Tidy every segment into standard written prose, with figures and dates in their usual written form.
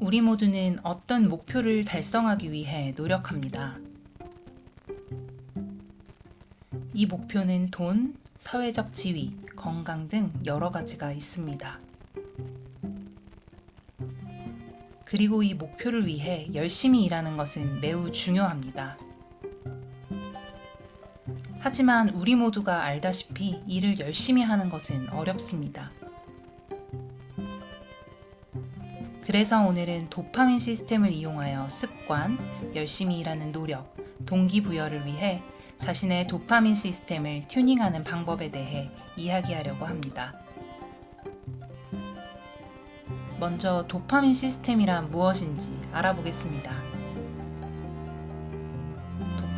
우리 모두는 어떤 목표를 달성하기 위해 노력합니다. 이 목표는 돈, 사회적 지위, 건강 등 여러 가지가 있습니다. 그리고 이 목표를 위해 열심히 일하는 것은 매우 중요합니다. 하지만 우리 모두가 알다시피 일을 열심히 하는 것은 어렵습니다. 그래서 오늘은 도파민 시스템을 이용하여 습관, 열심히 일하는 노력, 동기부여를 위해 자신의 도파민 시스템을 튜닝하는 방법에 대해 이야기하려고 합니다. 먼저 도파민 시스템이란 무엇인지 알아보겠습니다.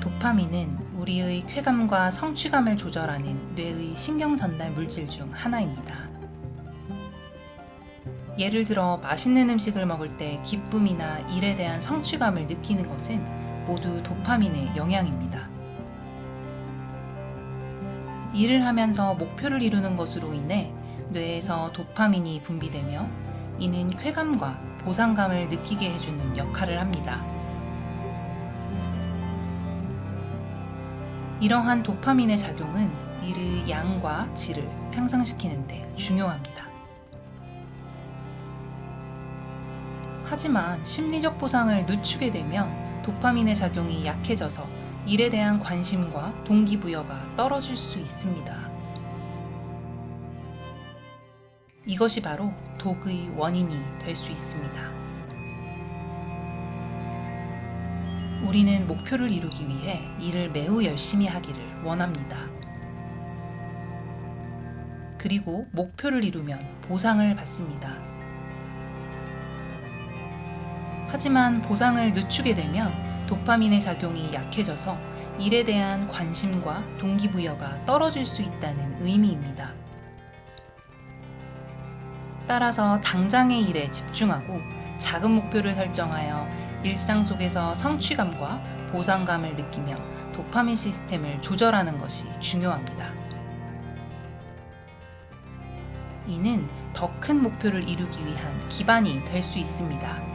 도파민은 우리의 쾌감과 성취감을 조절하는 뇌의 신경 전달 물질 중 하나입니다. 예를 들어 맛있는 음식을 먹을 때 기쁨이나 일에 대한 성취감을 느끼는 것은 모두 도파민의 영향입니다. 일을 하면서 목표를 이루는 것으로 인해 뇌에서 도파민이 분비되며 이는 쾌감과 보상감을 느끼게 해주는 역할을 합니다. 이러한 도파민의 작용은 일의 양과 질을 향상시키는 데 중요합니다. 하지만 심리적 보상을 늦추게 되면 도파민의 작용이 약해져서 일에 대한 관심과 동기부여가 떨어질 수 있습니다. 이것이 바로 독의 원인이 될 수 있습니다. 우리는 목표를 이루기 위해 일을 매우 열심히 하기를 원합니다. 그리고 목표를 이루면 보상을 받습니다. 하지만 보상을 늦추게 되면 도파민의 작용이 약해져서 일에 대한 관심과 동기부여가 떨어질 수 있다는 의미입니다. 따라서 당장의 일에 집중하고 작은 목표를 설정하여 일상 속에서 성취감과 보상감을 느끼며 도파민 시스템을 조절하는 것이 중요합니다. 이는 더 큰 목표를 이루기 위한 기반이 될 수 있습니다.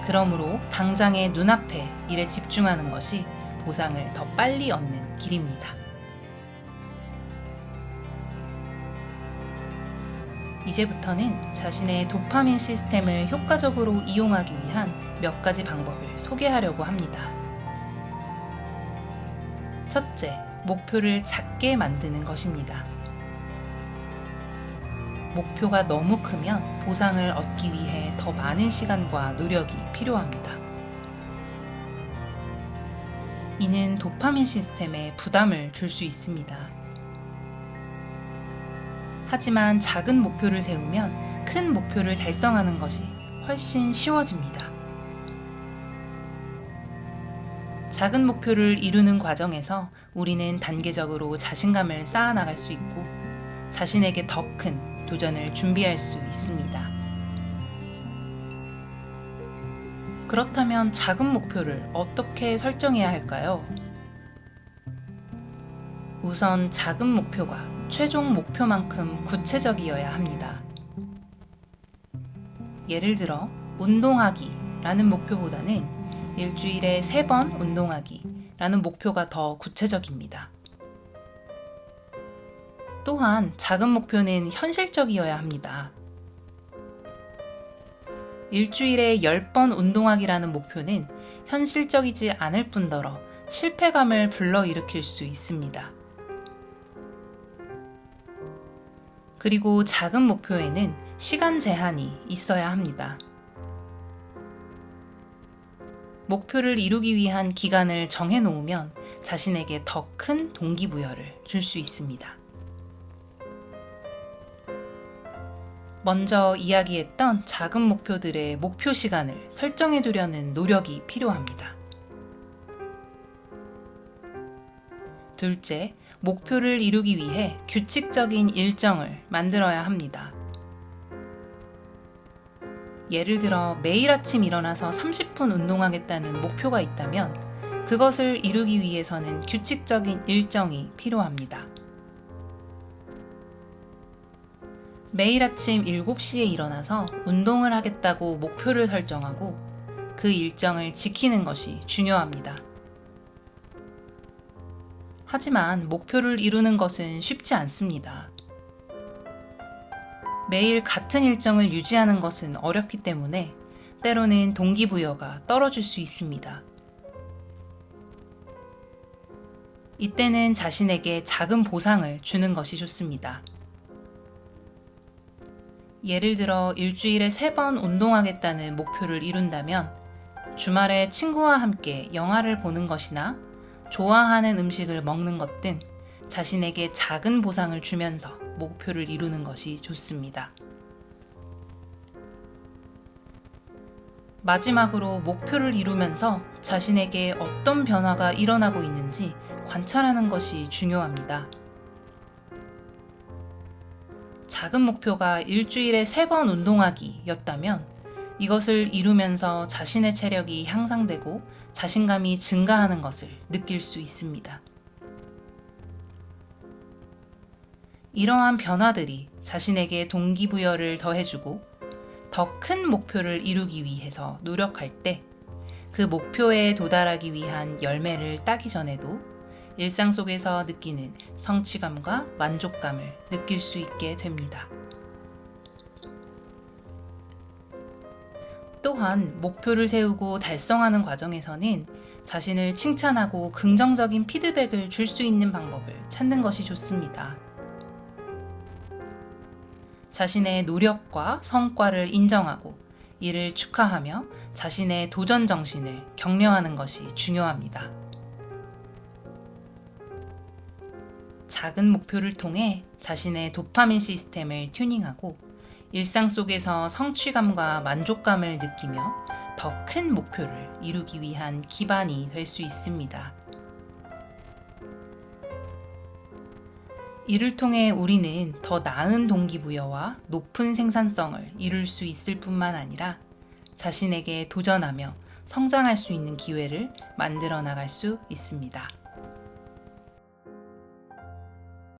그러므로 당장의 눈앞에 일에 집중하는 것이 보상을 더 빨리 얻는 길입니다. 이제부터는 자신의 도파민 시스템을 효과적으로 이용하기 위한 몇 가지 방법을 소개하려고 합니다. 첫째, 목표를 작게 만드는 것입니다. 목표가 너무 크면 보상을 얻기 위해 더 많은 시간과 노력이 필요합니다. 이는 도파민 시스템에 부담을 줄 수 있습니다. 하지만 작은 목표를 세우면 큰 목표를 달성하는 것이 훨씬 쉬워집니다. 작은 목표를 이루는 과정에서 우리는 단계적으로 자신감을 쌓아나갈 수 있고 자신에게 더 큰 도전을 준비할 수 있습니다. 그렇다면 작은 목표를 어떻게 설정해야 할까요? 우선 작은 목표가 최종 목표만큼 구체적이어야 합니다. 예를 들어 운동하기라는 목표보다는 일주일에 3번 운동하기라는 목표가 더 구체적입니다. 또한 작은 목표는 현실적이어야 합니다. 일주일에 10번 운동하기라는 목표는 현실적이지 않을 뿐더러 실패감을 불러일으킬 수 있습니다. 그리고 작은 목표에는 시간 제한이 있어야 합니다. 목표를 이루기 위한 기간을 정해놓으면 자신에게 더 큰 동기부여를 줄 수 있습니다. 먼저 이야기했던 작은 목표들의 목표 시간을 설정해 두려는 노력이 필요합니다. 둘째, 목표를 이루기 위해 규칙적인 일정을 만들어야 합니다. 예를 들어 매일 아침 일어나서 30분 운동하겠다는 목표가 있다면 그것을 이루기 위해서는 규칙적인 일정이 필요합니다. 매일 아침 7시에 일어나서 운동을 하겠다고 목표를 설정하고 그 일정을 지키는 것이 중요합니다. 하지만 목표를 이루는 것은 쉽지 않습니다. 매일 같은 일정을 유지하는 것은 어렵기 때문에 때로는 동기부여가 떨어질 수 있습니다. 이때는 자신에게 작은 보상을 주는 것이 좋습니다. 예를 들어 일주일에 3번 운동하겠다는 목표를 이룬다면 주말에 친구와 함께 영화를 보는 것이나 좋아하는 음식을 먹는 것 등 자신에게 작은 보상을 주면서 목표를 이루는 것이 좋습니다. 마지막으로 목표를 이루면서 자신에게 어떤 변화가 일어나고 있는지 관찰하는 것이 중요합니다. 작은 목표가 일주일에 3번 운동하기 였다면 이것을 이루면서 자신의 체력이 향상되고 자신감이 증가하는 것을 느낄 수 있습니다. 이러한 변화들이 자신에게 동기부여를 더해주고 더 큰 목표를 이루기 위해서 노력할 때 그 목표에 도달하기 위한 열매를 따기 전에도 일상 속에서 느끼는 성취감과 만족감을 느낄 수 있게 됩니다. 또한 목표를 세우고 달성하는 과정에서는 자신을 칭찬하고 긍정적인 피드백을 줄 수 있는 방법을 찾는 것이 좋습니다. 자신의 노력과 성과를 인정하고 이를 축하하며 자신의 도전 정신을 격려하는 것이 중요합니다. 작은 목표를 통해 자신의 도파민 시스템을 튜닝하고 일상 속에서 성취감과 만족감을 느끼며 더 큰 목표를 이루기 위한 기반이 될 수 있습니다. 이를 통해 우리는 더 나은 동기부여와 높은 생산성을 이룰 수 있을 뿐만 아니라 자신에게 도전하며 성장할 수 있는 기회를 만들어 나갈 수 있습니다.